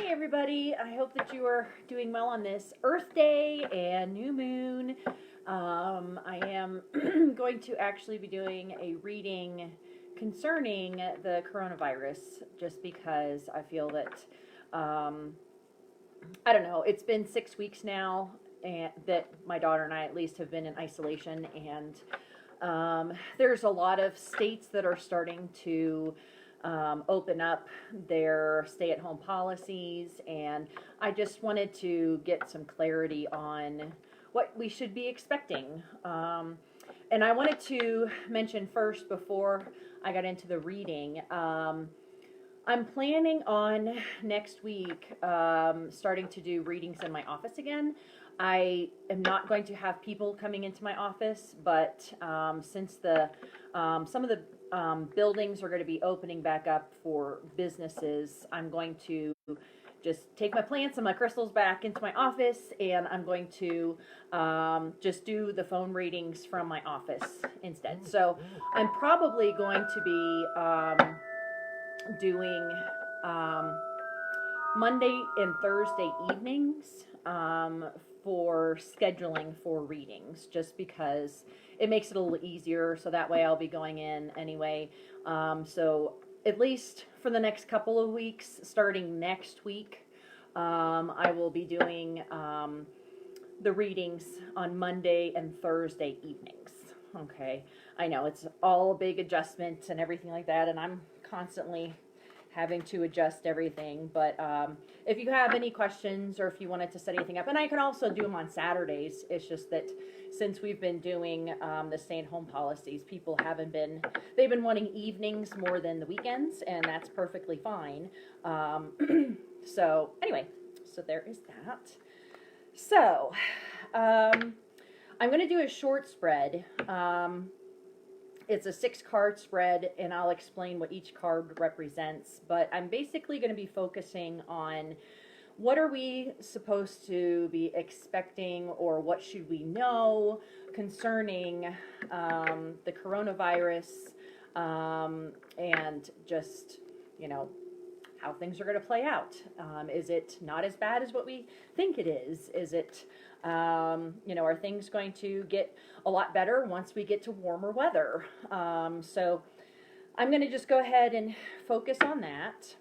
Hey everybody, I hope that you are doing well on this Earth Day and new moon. I am going to actually be doing a reading concerning the coronavirus just because I feel that, I don't know, it's been 6 weeks now and that my daughter and I at least have been in isolation, and there's a lot of states that are starting to open up their stay-at-home policies, and I just wanted to get some clarity on what we should be expecting. And I wanted to mention first, before I got into the reading, I'm planning on next week starting to do readings in my office again. I am not going to have people coming into my office, but since some of the buildings are going to be opening back up for businesses, I'm going to just take my plants and my crystals back into my office, and I'm going to just do the phone readings from my office instead. So I'm probably going to be doing Monday and Thursday evenings for scheduling for readings, just because it makes it a little easier. So that way I'll be going in anyway. So at least for the next couple of weeks, starting next week, I will be doing the readings on Monday and Thursday evenings. Okay, I know it's all a big adjustment and everything like that, and I'm constantly having to adjust everything, but if you have any questions or if you wanted to set anything up, and I can also do them on Saturdays. It's just that since we've been doing the stay-at-home policies, people they've been wanting evenings more than the weekends, and that's perfectly fine. So anyway, so there is that. So I'm going to do a short spread. It's a 6-card spread, and I'll explain what each card represents, but I'm basically going to be focusing on what are we supposed to be expecting, or what should we know concerning the coronavirus, and just, how things are going to play out. Is it not as bad as what we think it is? Is it, are things going to get a lot better once we get to warmer weather? So I'm going to just go ahead and focus on that.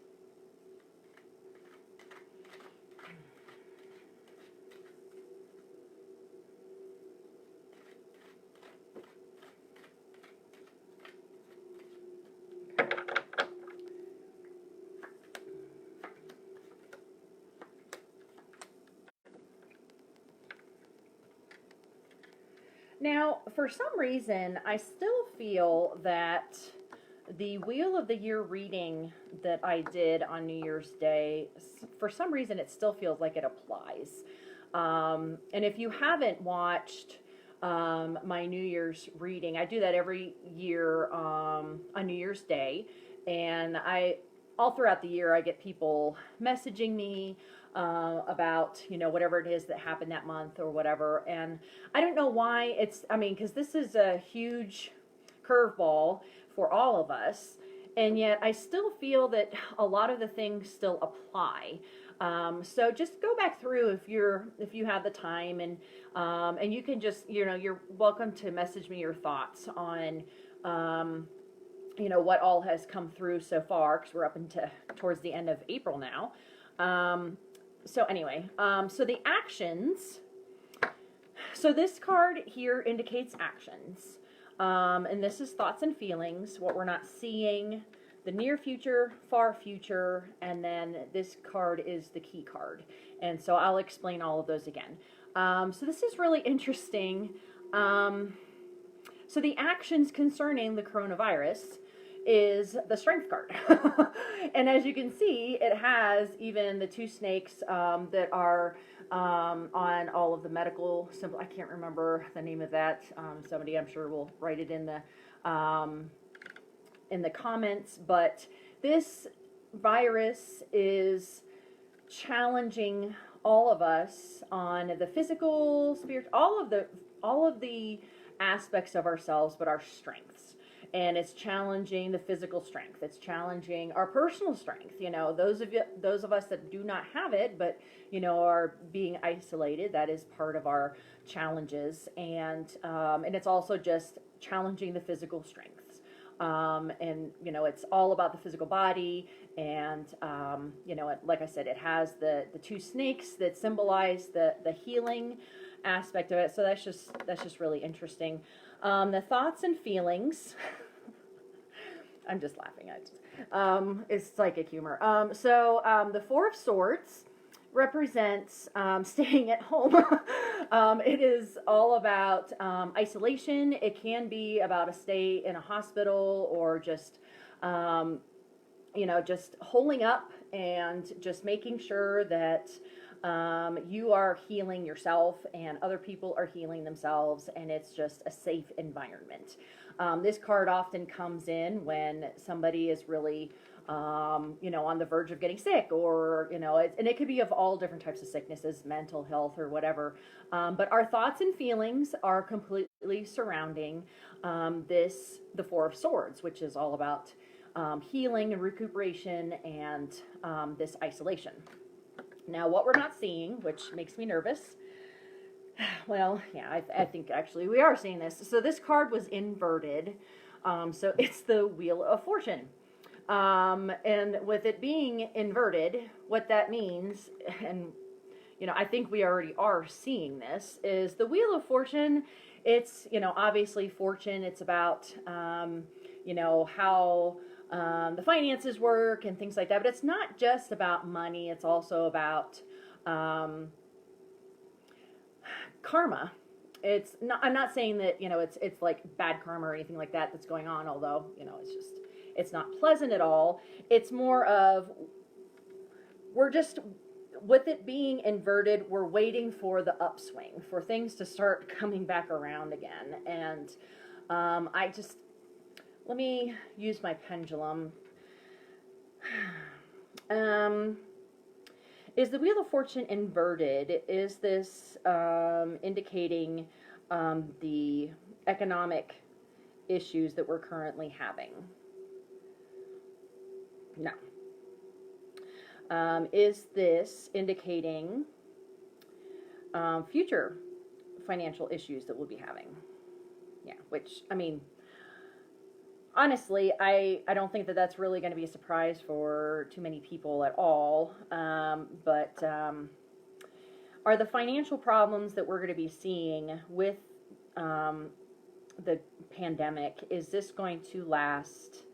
Now, for some reason, I still feel that the Wheel of the Year reading that I did on New Year's Day, for some reason, it still feels like it applies. And if you haven't watched my New Year's reading, I do that every year on New Year's Day, and all throughout the year, I get people messaging me about, whatever it is that happened that month or whatever. And I don't know why because this is a huge curveball for all of us. And yet I still feel that a lot of the things still apply. So just go back through if you have the time, and you can just, you're welcome to message me your thoughts on, what all has come through so far, because we're up towards the end of April now. So anyway, so the actions. So this card here indicates actions. And this is thoughts and feelings, what we're not seeing, the near future, far future, and then this card is the key card. And so I'll explain all of those again. So this is really interesting. So the actions concerning the coronavirus is the Strength card. And as you can see, it has even the 2 snakes that are on all of the medical symbol. I can't remember the name of that. Somebody, I'm sure, will write it in the comments. But this virus is challenging all of us on the physical, spiritual, all of the aspects of ourselves, but our strengths. and it's challenging the physical strength. It's challenging our personal strength. Those of us that do not have it, but are being isolated. That is part of our challenges, and it's also just challenging the physical strengths. And it's all about the physical body, and like I said, it has the two snakes that symbolize the healing aspect of it. So that's just really interesting. The thoughts and feelings. I'm just laughing at it. It's psychic humor. The Four of Swords represents staying at home. It is all about isolation. It can be about a stay in a hospital, or just just holding up and just making sure that you are healing yourself and other people are healing themselves, and it's just a safe environment. This card often comes in when somebody is really on the verge of getting sick, or and it could be of all different types of sicknesses, mental health or whatever. But our thoughts and feelings are completely surrounding the Four of Swords, which is all about healing and recuperation and this isolation. Now, what we're not seeing, which makes me nervous. Well, yeah, I think actually we are seeing this. So this card was inverted. So it's the Wheel of Fortune. And with it being inverted, what that means, and I think we already are seeing this, is the Wheel of Fortune. It's obviously fortune. It's about how the finances work and things like that. But it's not just about money. It's also about karma. It's not. I'm not saying that it's like bad karma or anything like that that's going on. Although it's not pleasant at all. It's more of, we're just, with it being inverted, we're waiting for the upswing, for things to start coming back around again. And let me use my pendulum. Is the Wheel of Fortune inverted? Is this indicating the economic issues that we're currently having? No. Is this indicating future financial issues that we'll be having? Yeah, which, honestly, I don't think that that's really going to be a surprise for too many people at all. But are the financial problems that we're going to be seeing with the pandemic, is this going to last?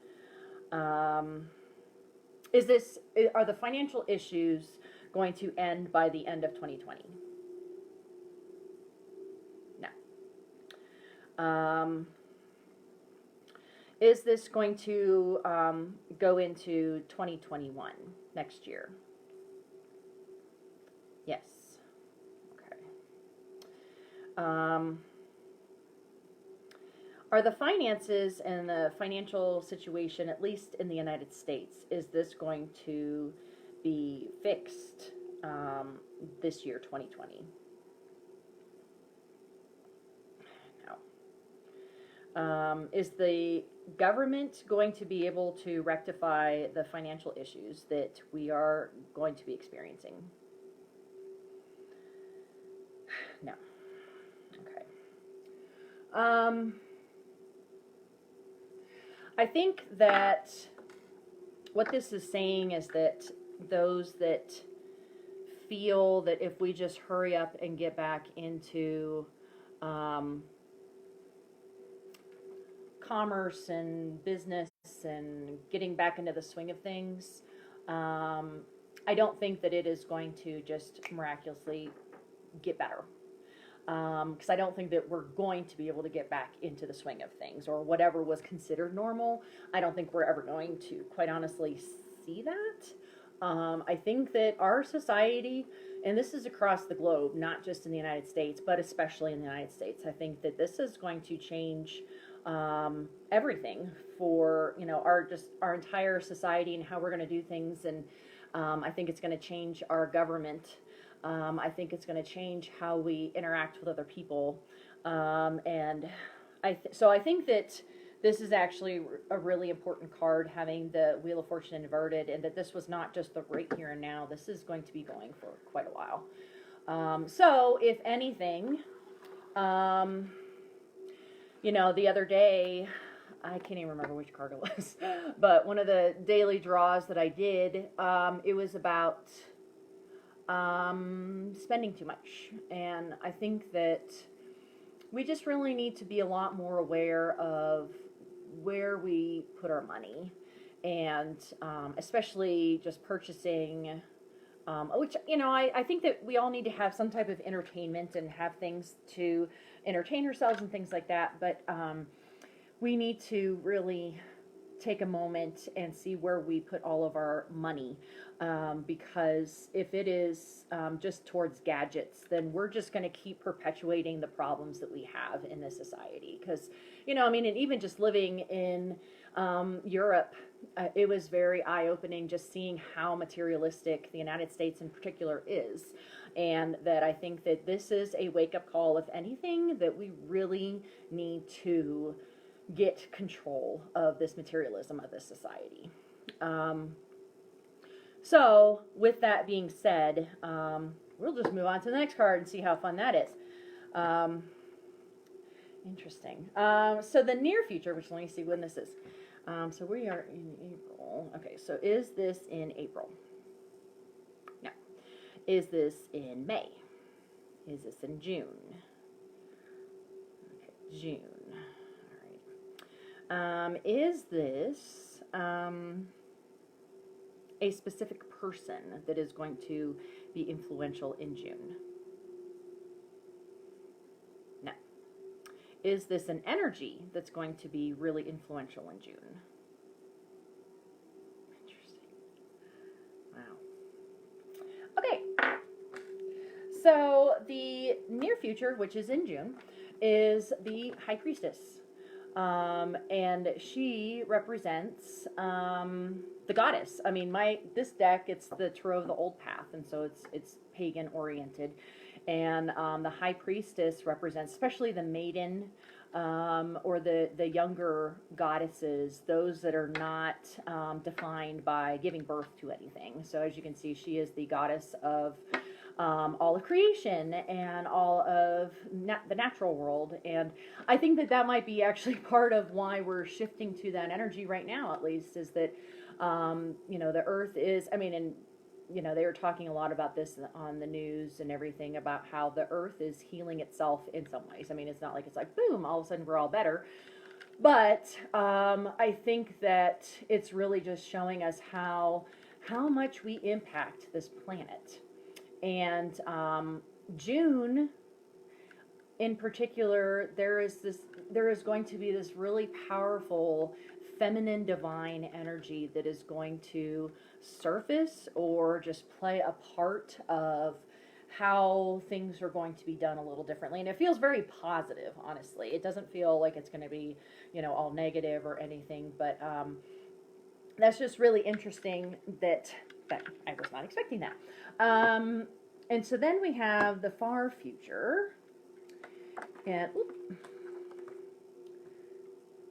Are the financial issues going to end by the end of 2020? No. Is this going to go into 2021, next year? Yes. Okay. Are the finances and the financial situation, at least in the United States, is this going to be fixed this year, 2020? No. Is the government going to be able to rectify the financial issues that we are going to be experiencing? No. Okay. I think that what this is saying is that those that feel that if we just hurry up and get back into commerce and business and getting back into the swing of things, I don't think that it is going to just miraculously get better. Because I don't think that we're going to be able to get back into the swing of things, or whatever was considered normal. I don't think we're ever going to, quite honestly, see that. I think that our society, and this is across the globe, not just in the United States, but especially in the United States, I think that this is going to change everything for our entire society and how we're going to do things. And I think it's going to change our government. I think it's going to change how we interact with other people. So I think that this is actually a really important card, having the Wheel of Fortune inverted, and that this was not just the right here and now. This is going to be going for quite a while. So, if anything, the other day, I can't even remember which card it was, but one of the daily draws that I did, it was about spending too much. And I think that we just really need to be a lot more aware of where we put our money, and especially just purchasing, which, I think that we all need to have some type of entertainment and have things to entertain ourselves and things like that, but we need to really take a moment and see where we put all of our money, because if it is just towards gadgets, then we're just going to keep perpetuating the problems that we have in this society. Because, and even just living in Europe, it was very eye-opening just seeing how materialistic the United States in particular is. And that I think that this is a wake-up call, if anything, that we really need to get control of this materialism of this society. So, with that being said, we'll just move on to the next card and see how fun that is. Interesting. So, the near future, which let me see when this is. So, we are in April. Okay, so is this in April? No. Is this in May? Is this in June? Okay, June. Is this a specific person that is going to be influential in June? No. Is this an energy that's going to be really influential in June? Interesting. Wow. Okay. So the near future, which is in June, is the High Priestess. And she represents the goddess. I mean, this deck, it's the Tarot of the Old Path, and so it's pagan oriented. And the High Priestess represents especially the maiden, or the younger goddesses, those that are not defined by giving birth to anything. So as you can see, she is the goddess of all of creation and all of the natural world. And I think that might be actually part of why we're shifting to that energy right now, at least, is that, the earth is, and, they were talking a lot about this on the news and everything about how the earth is healing itself in some ways. I mean, it's not like it's like, boom, all of a sudden we're all better. But I think that it's really just showing us how much we impact this planet. And June, in particular, there is going to be this really powerful feminine divine energy that is going to surface or just play a part of how things are going to be done a little differently. And it feels very positive, honestly. It doesn't feel like it's going to be, all negative or anything, but that's just really interesting that I was not expecting that. And so then we have the far future. And,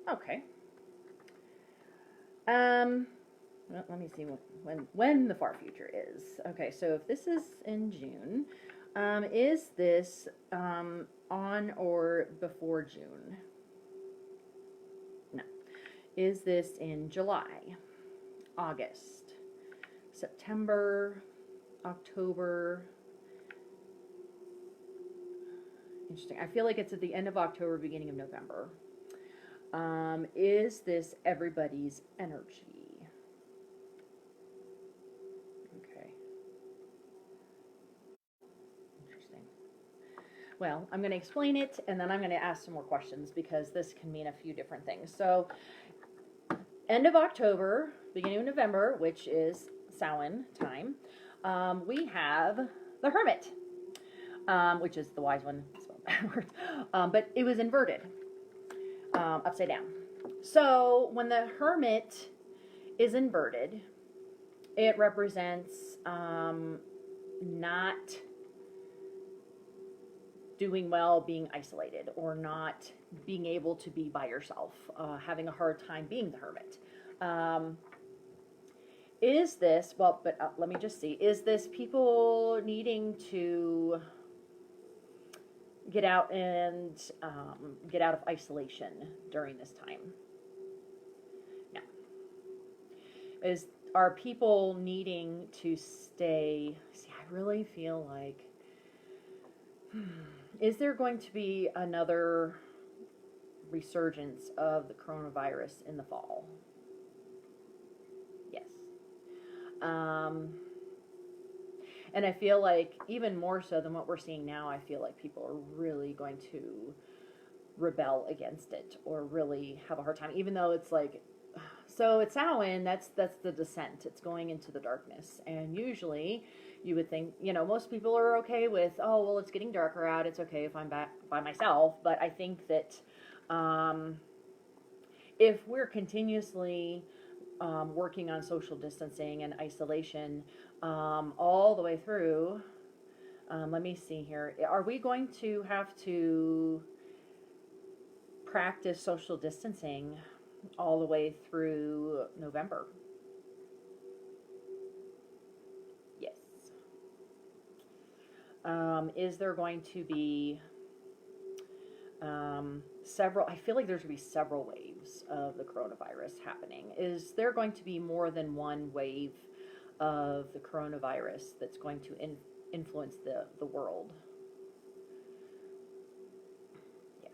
okay. Well, let me see when the far future is. Okay, so if this is in June, is this on or before June? No. Is this in July, August, September, October? Interesting. I feel like it's at the end of October, beginning of November. Is this everybody's energy? Okay. Interesting. Well, I'm going to explain it, and then I'm going to ask some more questions, because this can mean a few different things. So, end of October, beginning of November, which is Samhain time, we have the Hermit, which is the wise one, spelled backwards, but it was inverted, upside down. So when the Hermit is inverted, it represents not doing well being isolated, or not being able to be by yourself, having a hard time being the hermit. Is this, well, but let me just see, is this people needing to get out and get out of isolation during this time? No. Are people needing to stay? See, I really feel like, is there going to be another resurgence of the coronavirus in the fall? Yes. And I feel like even more so than what we're seeing now, I feel like people are really going to rebel against it, or really have a hard time, even though it's like, so it's Samhain, that's the descent. It's going into the darkness. And usually you would think, most people are okay with, oh, well, it's getting darker out. It's okay if I'm back by myself. But I think that if we're continuously working on social distancing and isolation all the way through, let me see here. Are we going to have to practice social distancing all the way through November? Yes. Is there going to be I feel like there's going to be several waves of the coronavirus happening. Is there going to be more than one wave of the coronavirus that's going to influence the world? Yeah.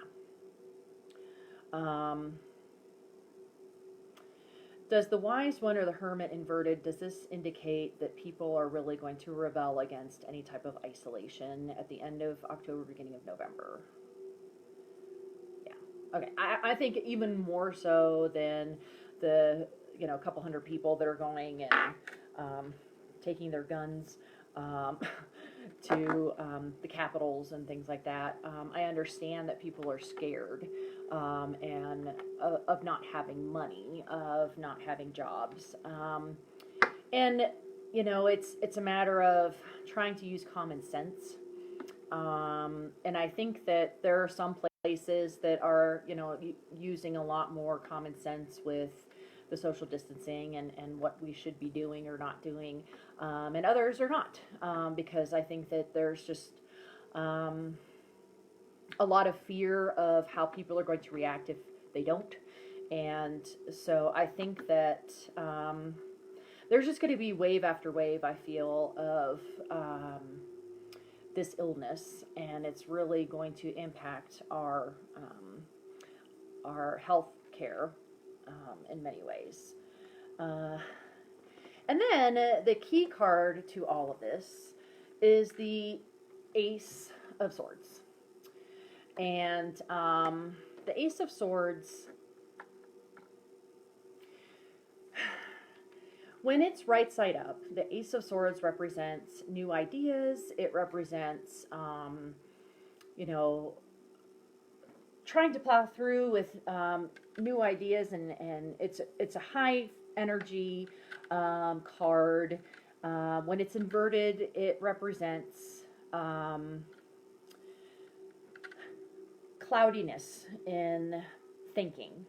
Does the wise one or the hermit inverted, does this indicate that people are really going to rebel against any type of isolation at the end of October, beginning of November? Yeah. Okay. I think even more so than the, couple hundred people that are going and taking their guns to the capitals and things like that. I understand that people are scared and of not having money, of not having jobs, and it's a matter of trying to use common sense. And I think that there are some places that are using a lot more common sense with the social distancing and what we should be doing or not doing, and others are not, because I think that there's just a lot of fear of how people are going to react if they don't. And so I think that there's just going to be wave after wave, I feel, of this illness, and it's really going to impact our health care in many ways. And then the key card to all of this is the Ace of Swords. And the Ace of Swords, when it's right side up, the Ace of Swords represents new ideas. It represents, trying to plow through with new ideas, and it's a high energy card. When it's inverted, it represents cloudiness in thinking,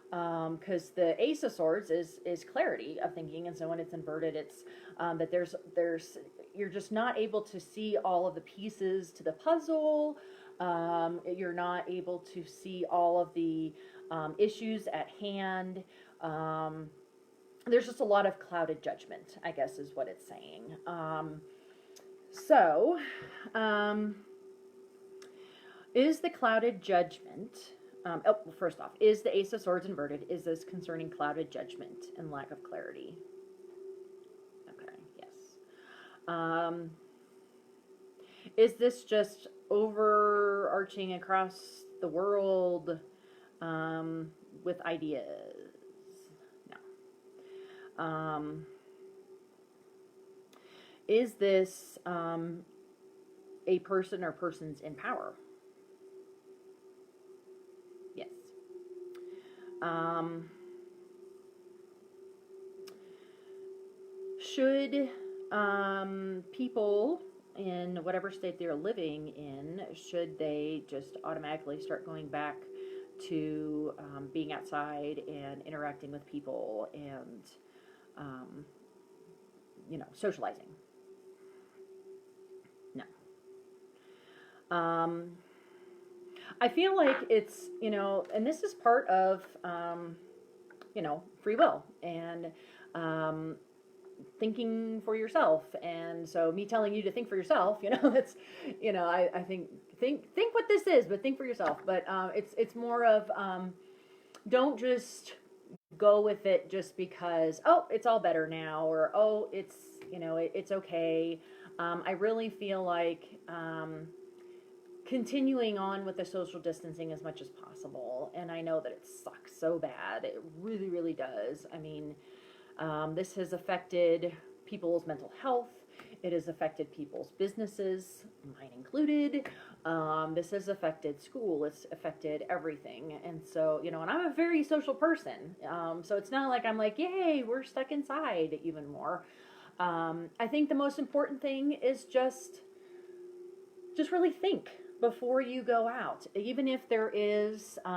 because the Ace of Swords is clarity of thinking, and so when it's inverted, it's that there's you're just not able to see all of the pieces to the puzzle. You're not able to see all of the issues at hand. There's just a lot of clouded judgment, I guess, is what it's saying. Is the clouded judgment, first off, is the Ace of Swords inverted? Is this concerning clouded judgment and lack of clarity? Okay, yes. Is this just overarching across the world with ideas? No. Is this a person or persons in power? Yes. Should people in whatever state they're living in, should they just automatically start going back to being outside and interacting with people and, um, socializing? No. I feel like it's, and this is part of, free will and thinking for yourself. And so me telling you to think for yourself, it's, I think what this is, but think for yourself. But it's more of, don't just go with it just because, oh, it's all better now, or, oh, it's, it's okay. I really feel like, continuing on with the social distancing as much as possible. And I know that it sucks so bad. It really, really does. I mean, this has affected people's mental health. It has affected people's businesses, mine included. This has affected school. It's affected everything. And so, and I'm a very social person. So it's not like I'm like, yay, we're stuck inside even more. I think the most important thing is just really think before you go out, even if there is, a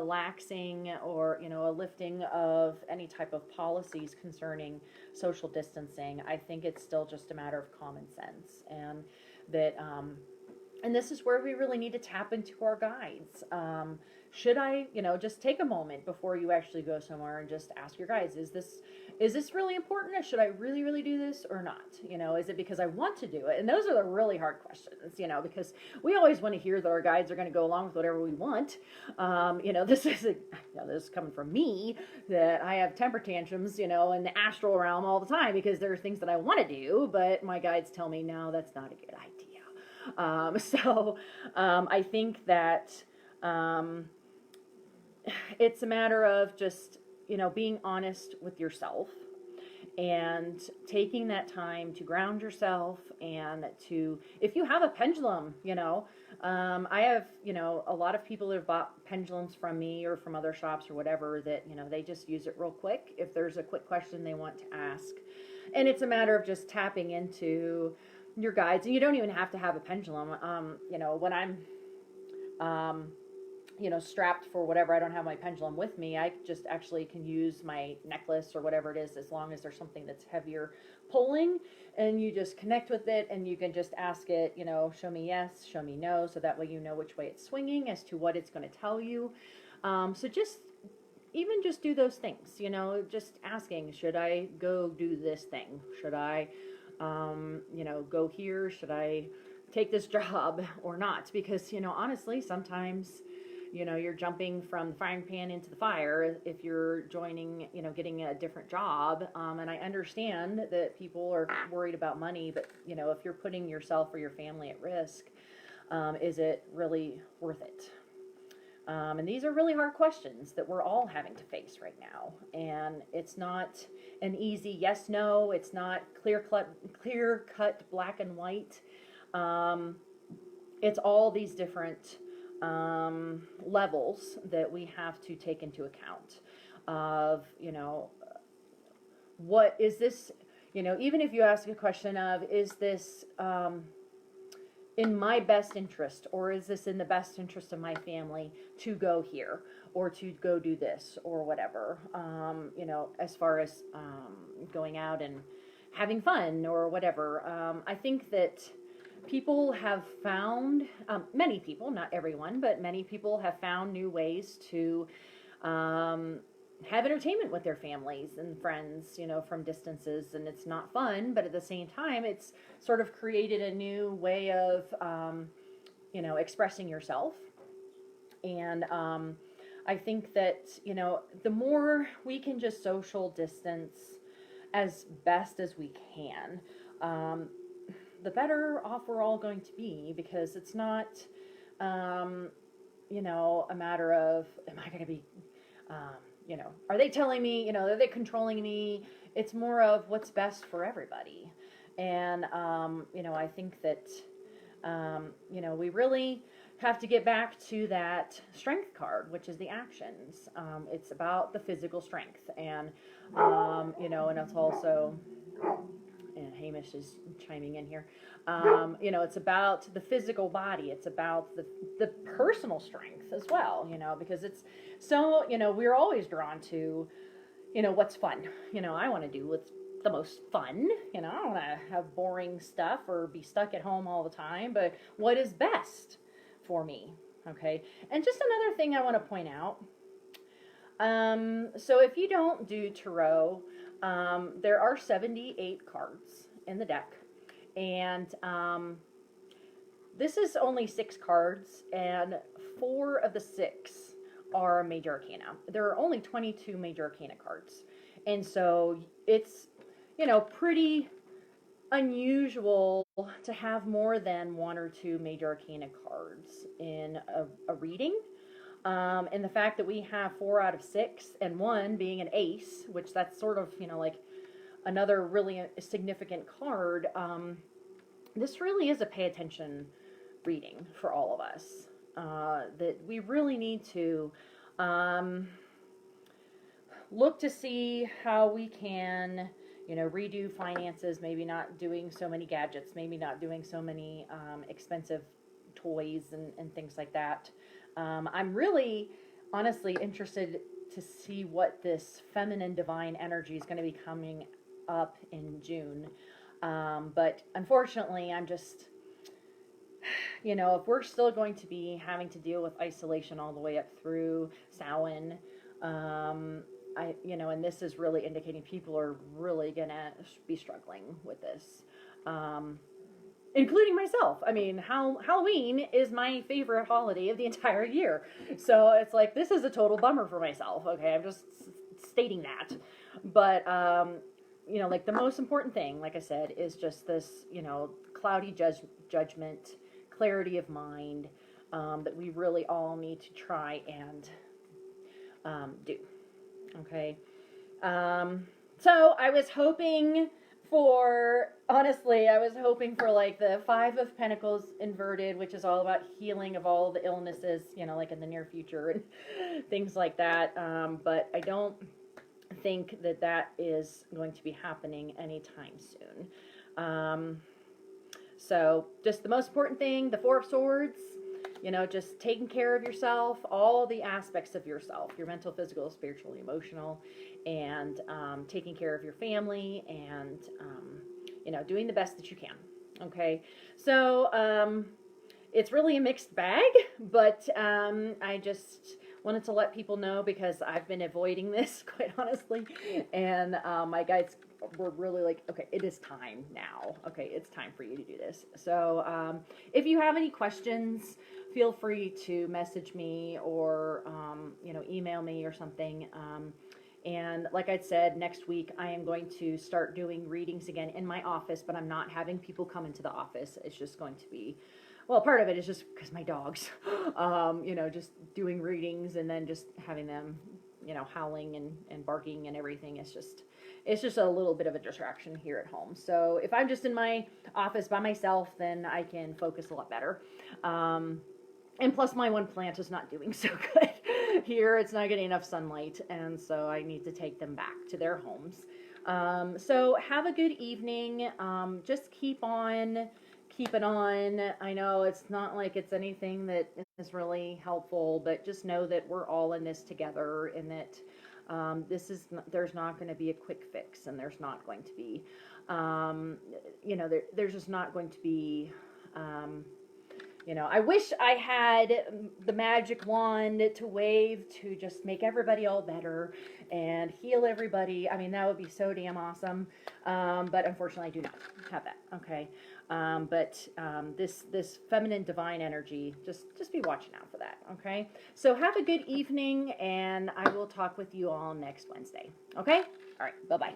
laxing or, a lifting of any type of policies concerning social distancing. I think it's still just a matter of common sense, and that, and this is where we really need to tap into our guides. Should I, just take a moment before you actually go somewhere and just ask your guides, is this really important? Or should I really, really do this or not? Is it because I want to do it? And those are the really hard questions, because we always want to hear that our guides are going to go along with whatever we want. This is coming from me, that I have temper tantrums, in the astral realm all the time because there are things that I want to do, but my guides tell me, no, that's not a good idea. So I think that it's a matter of just, being honest with yourself and taking that time to ground yourself, and to, if you have a pendulum, I have, a lot of people that have bought pendulums from me or from other shops or whatever that, they just use it real quick if there's a quick question they want to ask. And it's a matter of just tapping into your guides, and you don't even have to have a pendulum. When I'm, strapped for whatever, I don't have my pendulum with me, I just actually can use my necklace or whatever it is, as long as there's something that's heavier pulling, and you just connect with it, and you can just ask it, show me yes, show me no, so that way you know which way it's swinging as to what it's going to tell you. So just do those things, just asking, should I go do this thing? Should I, go here? Should I take this job or not? Because, honestly, sometimes, you're jumping from the frying pan into the fire if you're joining, getting a different job. And I understand that people are worried about money, but, if you're putting yourself or your family at risk, is it really worth it? And these are really hard questions that we're all having to face right now. And it's not an easy yes, no. It's not clear cut, black and white. It's all these different levels that we have to take into account of, what is this, even if you ask a question of, is this in my best interest, or is this in the best interest of my family to go here or to go do this or whatever, as far as going out and having fun or whatever. I think that people have found, many people, not everyone, but many people have found new ways to have entertainment with their families and friends, from distances, and it's not fun, but at the same time, it's sort of created a new way of, expressing yourself. And I think that, the more we can just social distance as best as we can, the better off we're all going to be, because it's not, a matter of, am I going to be, are they telling me, are they controlling me? It's more of what's best for everybody. And, I think that, we really have to get back to that strength card, which is the actions. It's about the physical strength, and, and it's also, and Hamish is chiming in here. You know, it's about the physical body. It's about the personal strength as well, you know, because it's so, you know, we're always drawn to, you know, what's fun. You know, I want to do what's the most fun. You know, I don't want to have boring stuff or be stuck at home all the time, but what is best for me? Okay. And just another thing I want to point out. So if you don't do tarot, there are 78 cards in the deck, and this is only 6 cards, and 4 of the 6 are major arcana. There are only 22 major arcana cards, and so it's, you know, pretty unusual to have more than 1 or 2 major arcana cards in a reading. And the fact that we have 4 out of 6 and 1 being an ace, which that's sort of, you know, like another really significant card, this really is a pay attention reading for all of us. That we really need to look to see how we can, you know, redo finances, maybe not doing so many gadgets, maybe not doing so many expensive toys and things like that. I'm really, honestly interested to see what this feminine divine energy is going to be coming up in June. But unfortunately, I'm just, you know, if we're still going to be having to deal with isolation all the way up through Samhain, you know, and this is really indicating people are really going to be struggling with this. Including myself. I mean, Halloween is my favorite holiday of the entire year. So it's like, this is a total bummer for myself. Okay, I'm just stating that. But, you know, like the most important thing, like I said, is just this, you know, cloudy judgment, clarity of mind, that we really all need to try and do. Okay. So I was hoping I was hoping for like the 5 of Pentacles inverted, which is all about healing of all the illnesses, you know, like in the near future and things like that. But I don't think that that is going to be happening anytime soon. So just the most important thing, the 4 of Swords, you know, just taking care of yourself, all the aspects of yourself, your mental, physical, spiritual, emotional, and taking care of your family and, you know, doing the best that you can. Okay. So it's really a mixed bag, but I just wanted to let people know because I've been avoiding this, quite honestly. And my guides were really like, okay, it is time now. Okay, it's time for you to do this. So if you have any questions, feel free to message me or, you know, email me or something. And like I said, next week I am going to start doing readings again in my office, but I'm not having people come into the office. It's just going to be, well, part of it is just because my dogs, you know, just doing readings and then just having them, you know, howling and barking and everything. It's just a little bit of a distraction here at home. So if I'm just in my office by myself, then I can focus a lot better. And plus my one plant is not doing so good here. It's not getting enough sunlight. And so I need to take them back to their homes. So have a good evening. Just keep on keeping on. I know it's not like it's anything that is really helpful, but just know that we're all in this together and that there's not going to be a quick fix, and there's not going to be, you know, there's just not going to be, you know, I wish I had the magic wand to wave to just make everybody all better and heal everybody. I mean, that would be so damn awesome. But unfortunately, I do not have that. Okay. But this feminine divine energy, just be watching out for that. Okay. So have a good evening, and I will talk with you all next Wednesday. Okay. All right. Bye-bye.